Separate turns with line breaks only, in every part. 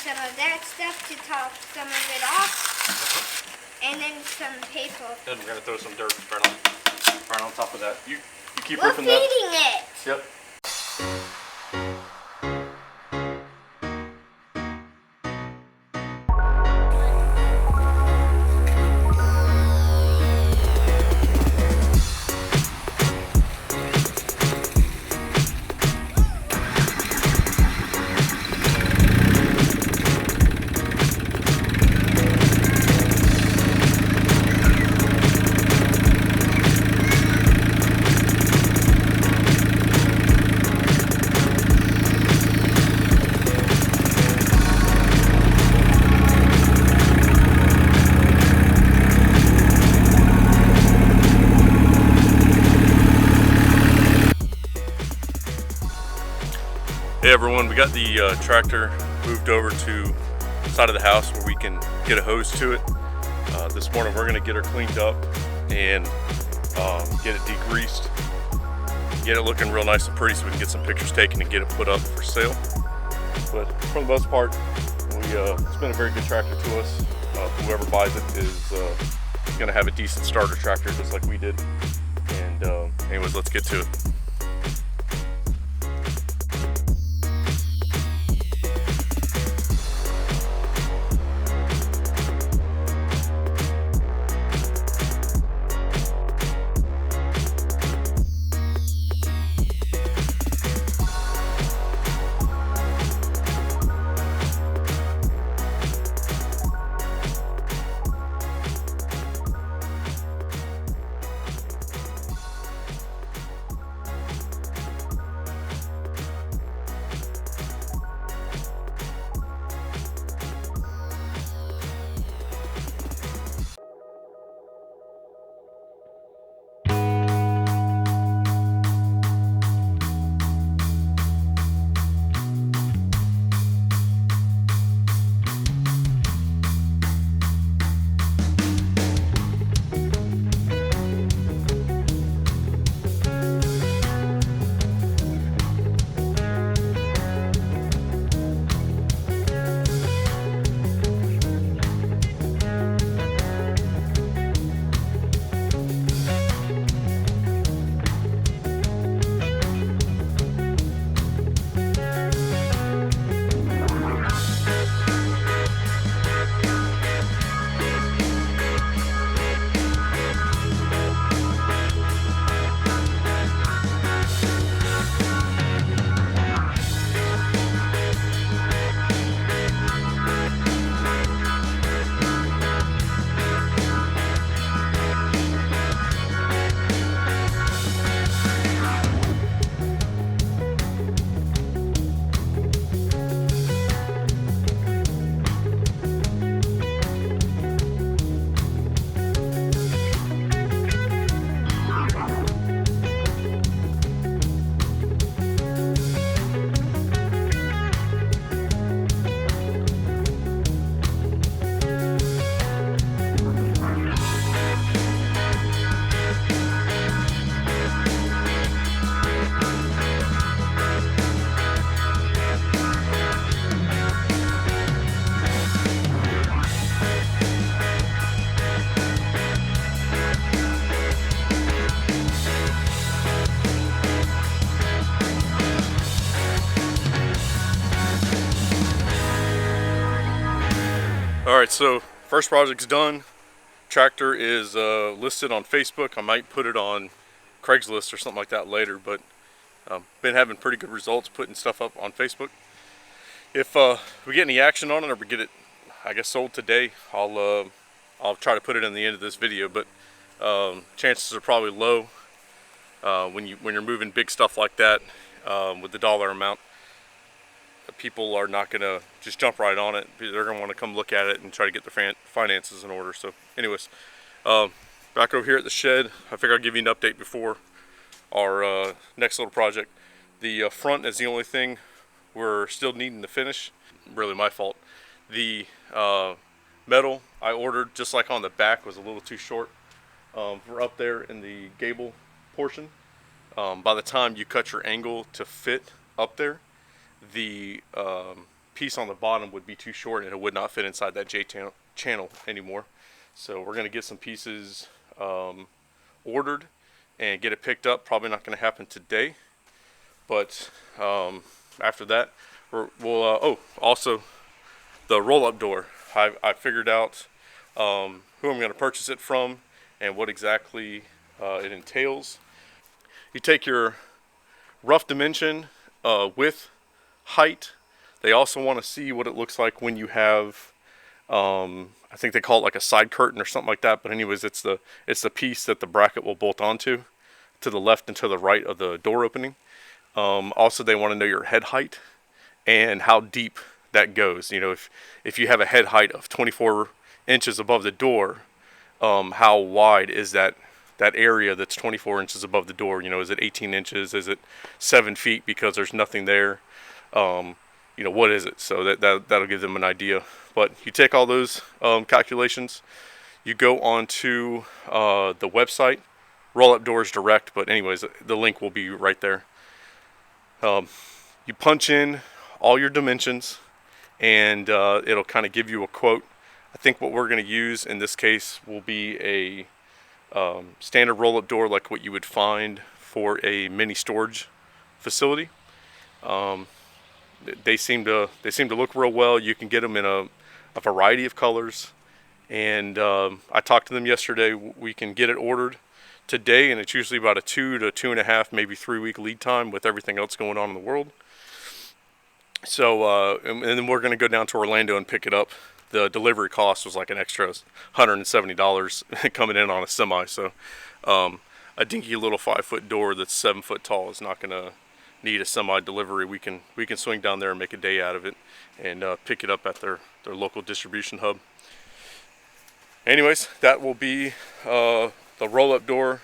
some of that stuff to top some of it off. And then some paper.
Then we're going to throw some dirt right on top of that. You keep
We're
ripping that.
feeding it.
Yep. Hey everyone, we got the tractor moved over to the side of the house where we can get a hose to it. This morning we're going to get her cleaned up and get it degreased, get it looking real nice and pretty so we can get some pictures taken and get it put up for sale. But for the most part, it's been a very good tractor to us. Whoever buys it is going to have a decent starter tractor just like we did. And anyways, let's get to it. Alright, so first project's done. Tractor is listed on Facebook. I might put it on Craigslist or something like that later, but been having pretty good results putting stuff up on Facebook. If we get any action on it or we get it, I guess, sold today, I'll try to put it in the end of this video, but chances are probably low when you're moving big stuff like that with the dollar amount. People are not going to just jump right on it. They're going to want to come look at it and try to get their finances in order. So anyways, back over here at the shed, I figure I'll give you an update before our next little project. The front is the only thing we're still needing to finish. Really my fault. The metal I ordered, just like on the back, was a little too short for up there in the gable portion. By the time you cut your angle to fit up there, the piece on the bottom would be too short and it would not fit inside that channel anymore. So we're going to get some pieces ordered and get it picked up. Probably not going to happen today, but after that we'll also the roll-up door. I figured out who I'm going to purchase it from and what exactly it entails. You take your rough dimension, width, height. They also want to see what it looks like when you have, I think they call it like a side curtain or something like that. But anyways, it's the piece that the bracket will bolt onto, to the left and to the right of the door opening. Also, they want to know your head height and how deep that goes. You know, if you have a head height of 24 inches above the door, how wide is that area that's 24 inches above the door? You know, is it 18 inches? Is it 7 feet because there's nothing there? You know, what is it? So that'll give them an idea. But you take all those calculations, you go onto the website, Roll Up Doors Direct. But anyways, the link will be right there. You punch in all your dimensions, and it'll kind of give you a quote. I think what we're going to use in this case will be a standard roll-up door, like what you would find for a mini storage facility. They seem to look real well. You can get them in a variety of colors, and I talked to them yesterday. We can get it ordered today, and it's usually about a 2 to 2.5, maybe 3 week lead time with everything else going on in the world. So and then we're going to go down to Orlando and pick it up. The delivery cost was like an extra $170 coming in on a semi. So a dinky little 5-foot door that's 7 foot tall is not going to need a semi delivery. We can swing down there and make a day out of it and pick it up at their local distribution hub. Anyways, that will be the roll-up door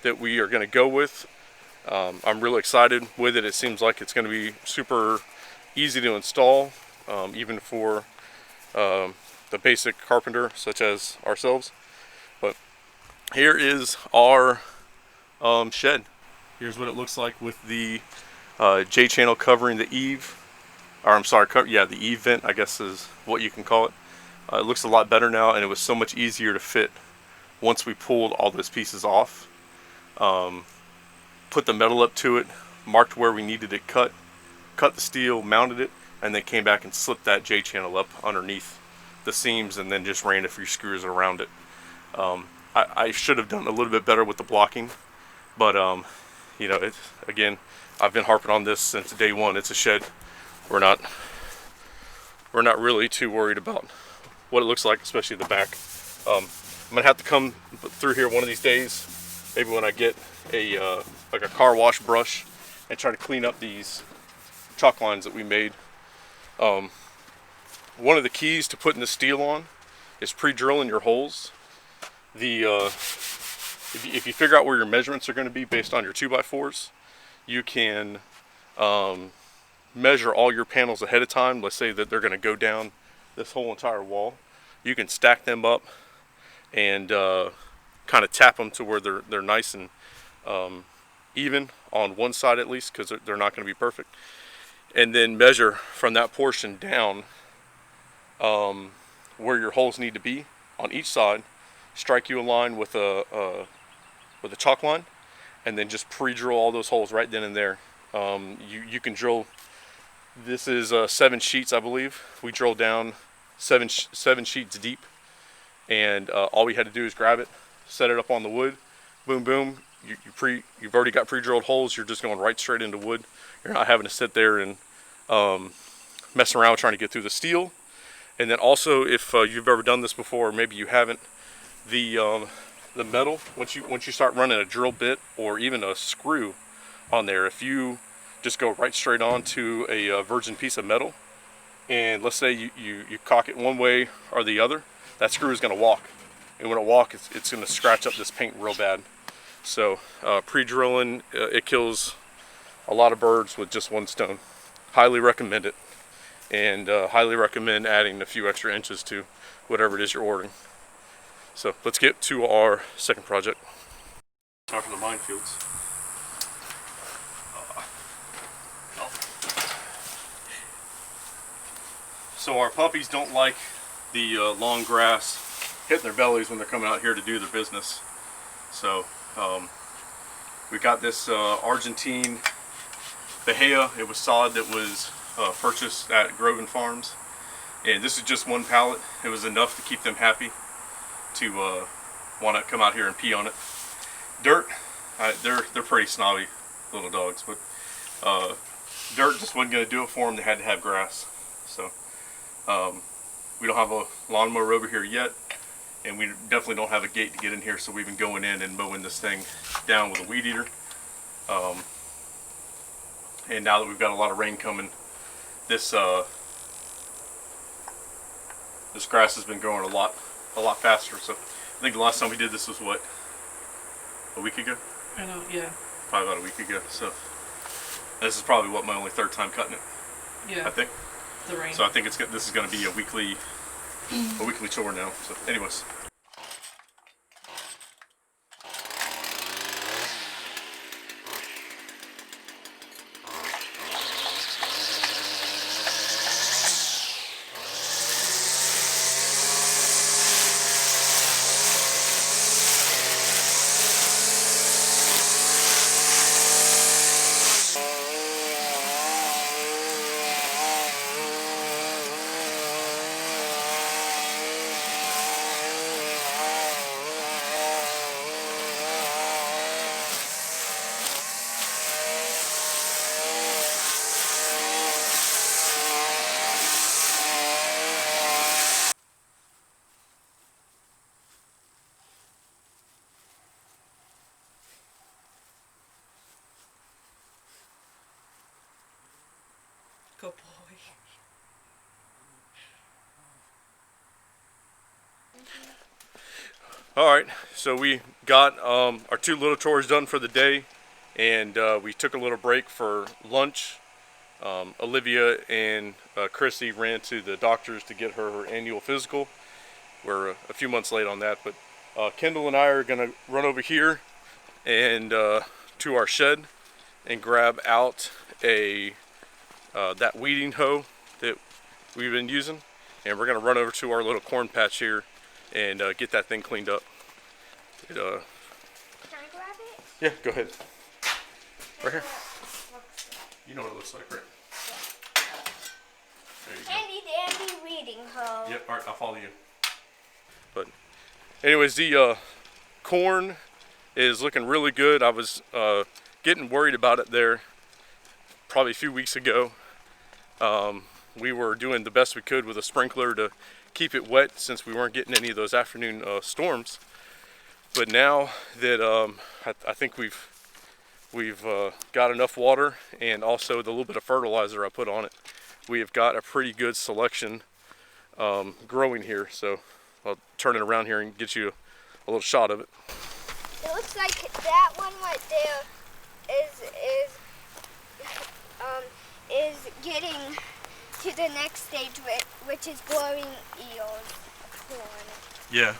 that we are going to go with. I'm really excited with it. It seems like it's going to be super easy to install, even for the basic carpenter such as ourselves. But here is our shed. Here's what it looks like with the J channel covering the eave, or I'm sorry, the eave vent, I guess is what you can call it. It looks a lot better now, and it was so much easier to fit once we pulled all those pieces off. Put the metal up to it, marked where we needed it cut the steel, mounted it, and then came back and slipped that J channel up underneath the seams, and then just ran a few screws around it. I should have done a little bit better with the blocking, but you know, again, I've been harping on this since day one. It's a shed. We're not really too worried about what it looks like, especially the back. I'm gonna have to come through here one of these days, maybe when I get a like a car wash brush, and try to clean up these chalk lines that we made. One of the keys to putting the steel on is pre-drilling your holes. If you figure out where your measurements are going to be based on your 2x4s, you can measure all your panels ahead of time. Let's say that they're going to go down this whole entire wall. You can stack them up and kind of tap them to where they're nice and even on one side at least, because they're not going to be perfect. And then measure from that portion down where your holes need to be on each side. Strike you a line with a chalk line, and then just pre-drill all those holes right then and there. You can drill. This is 7 sheets, I believe. We drilled down seven sheets deep, and all we had to do is grab it, set it up on the wood, boom, boom. You've already got pre-drilled holes. You're just going right straight into wood. You're not having to sit there and mess around trying to get through the steel. And then also, if you've ever done this before, or maybe you haven't, the metal, once you start running a drill bit or even a screw on there, if you just go right straight on to a virgin piece of metal, and let's say you cock it one way or the other, that screw is going to walk, and when it walks, it's going to scratch up this paint real bad. So pre-drilling, it kills a lot of birds with just one stone. Highly recommend it, and highly recommend adding a few extra inches to whatever it is you're ordering. So let's get to our second project. Time for the minefields. So our puppies don't like the long grass hitting their bellies when they're coming out here to do their business. So we got this Argentine Bahia. It was sod that was purchased at Groven Farms, and this is just one pallet. It was enough to keep them happy to want to come out here and pee on it. Dirt, they're pretty snobby little dogs, but dirt just wasn't going to do it for them. They had to have grass. So we don't have a lawnmower over here yet, and we definitely don't have a gate to get in here, so we've been going in and mowing this thing down with a weed eater. And now that we've got a lot of rain coming, this this grass has been growing a lot faster. So I think the last time we did this was what, a week ago?
I know, yeah.
Probably about a week ago. So this is probably what, my only third time cutting it.
Yeah.
I think.
The rain.
So I think this is going to be a weekly chore now. So anyways.
Good boy.
Alright, so we got our 2 little chores done for the day, and we took a little break for lunch. Olivia and Chrissy ran to the doctor's to get her annual physical. We're a few months late on that, but Kendall and I are going to run over here and to our shed and grab out that weeding hoe that we've been using, and we're going to run over to our little corn patch here and get that thing cleaned up.
Can I grab it?
Yeah, go ahead. Right here. You know what it looks like, right? There you go.
Handy dandy weeding hoe.
Yep, alright, I'll follow you. But anyways, the corn is looking really good. I was getting worried about it there probably a few weeks ago. We were doing the best we could with a sprinkler to keep it wet since we weren't getting any of those afternoon storms. But now that I think we've got enough water, and also the little bit of fertilizer I put on it, we have got a pretty good selection growing here. So I'll turn it around here and get you a little shot of it.
It looks like that one right there is getting to the next stage, which is growing ears corn.
Yeah.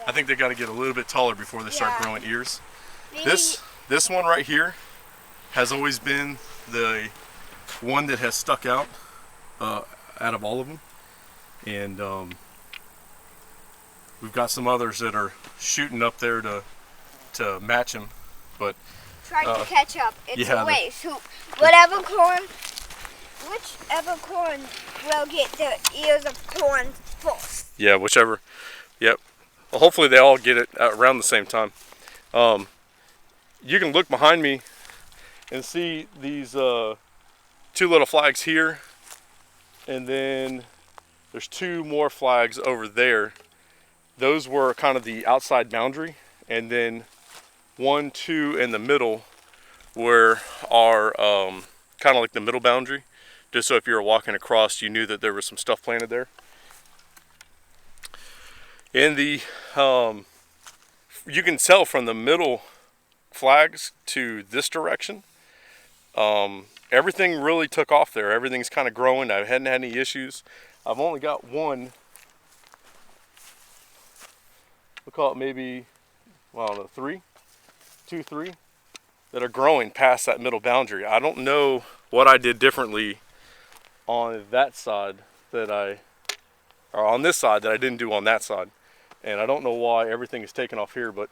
I think they got to get a little bit taller before they start growing ears. This one right here has always been the one that has stuck out of all of them, and we've got some others that are shooting up there to match him, but
trying to catch up. It's
yeah,
a race. Whichever corn will get the ears of corn first.
Yeah, whichever. Yep. Well, hopefully they all get it around the same time. You can look behind me and see these 2 little flags here, and then there's 2 more flags over there. Those were kind of the outside boundary, and then 1, 2 in the middle were our kind of like the middle boundary, just so if you were walking across you knew that there was some stuff planted there. And the you can tell from the middle flags to this direction, everything really took off there. Everything's kind of growing. I hadn't had any issues. I've only got one, we'll call it maybe, well, I don't know, 3, 2, 3 that are growing past that middle boundary. I don't know what I did differently on that side that or on this side that I didn't do on that side. And I don't know why everything is taken off here, but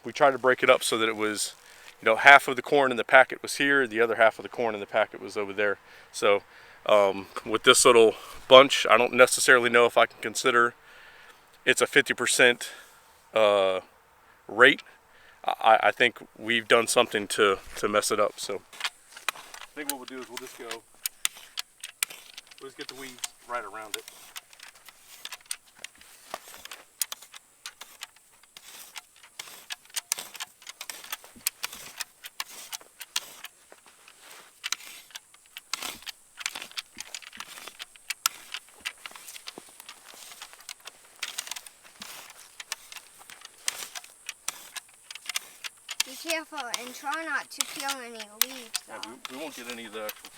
we tried to break it up so that it was, you know, half of the corn in the packet was here, the other half of the corn in the packet was over there. So with this little bunch, I don't necessarily know if I can consider it's a 50% rate. I think we've done something to mess it up. So I think what we'll do is we'll just get the weeds right around it.
Be careful and try not to kill any leaves, though.
Yeah, we won't get any of the actual.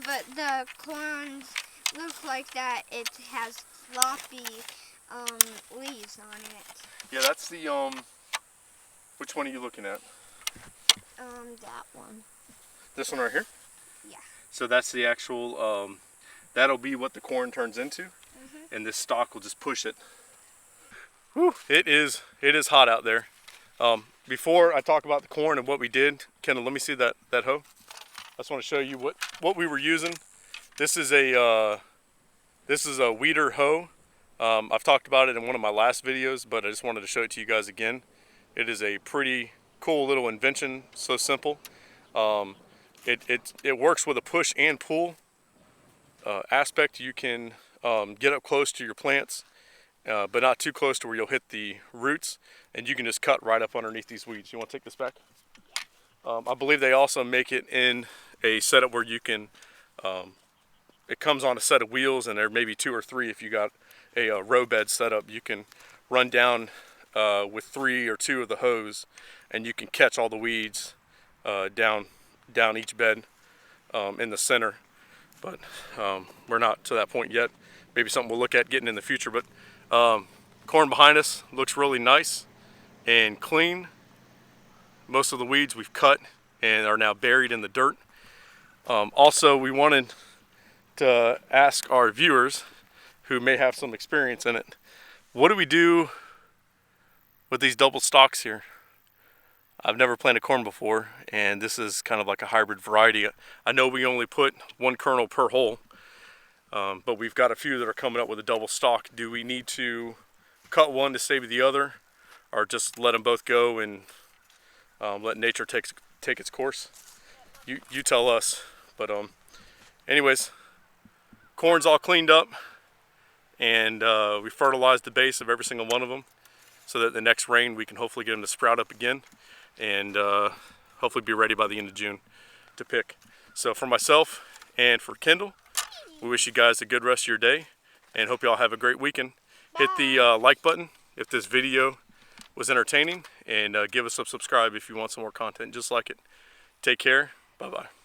But the corns look like that it has floppy leaves on it.
Yeah, that's the which one are you looking at?
That one.
This one right here?
Yeah.
So that's the actual that'll be what the corn turns into. And this stalk will just push it. Whew, it is hot out there. Before I talk about the corn and what we did, Kendall, let me see that hoe. I just want to show you what we were using. This is a weeder hoe. I've talked about it in one of my last videos, but I just wanted to show it to you guys again. It is a pretty cool little invention, so simple. It works with a push and pull aspect. You can get up close to your plants, but not too close to where you'll hit the roots, and you can just cut right up underneath these weeds. You want to take this back? I believe they also make it in a setup where you can, it comes on a set of wheels, and there may be 2 or 3 if you got a row bed setup. You can run down with 3 or 2 of the hose, and you can catch all the weeds down each bed in the center. But we're not to that point yet. Maybe something we'll look at getting in the future. But corn behind us looks really nice and clean. Most of the weeds we've cut and are now buried in the dirt. Also, we wanted to ask our viewers who may have some experience in it, what do we do with these double stalks here? I've never planted corn before, and this is kind of like a hybrid variety. I know we only put 1 kernel per hole, but we've got a few that are coming up with a double stalk. Do we need to cut one to save the other, or just let them both go and let nature take its course? You tell us. But anyways, corn's all cleaned up, and we fertilized the base of every single one of them so that the next rain we can hopefully get them to sprout up again, and hopefully be ready by the end of June to pick. So for myself and for Kendall, we wish you guys a good rest of your day, and hope you all have a great weekend. Hit the like button if this video was entertaining, and give us a subscribe if you want some more content just like it. Take care. Bye-bye.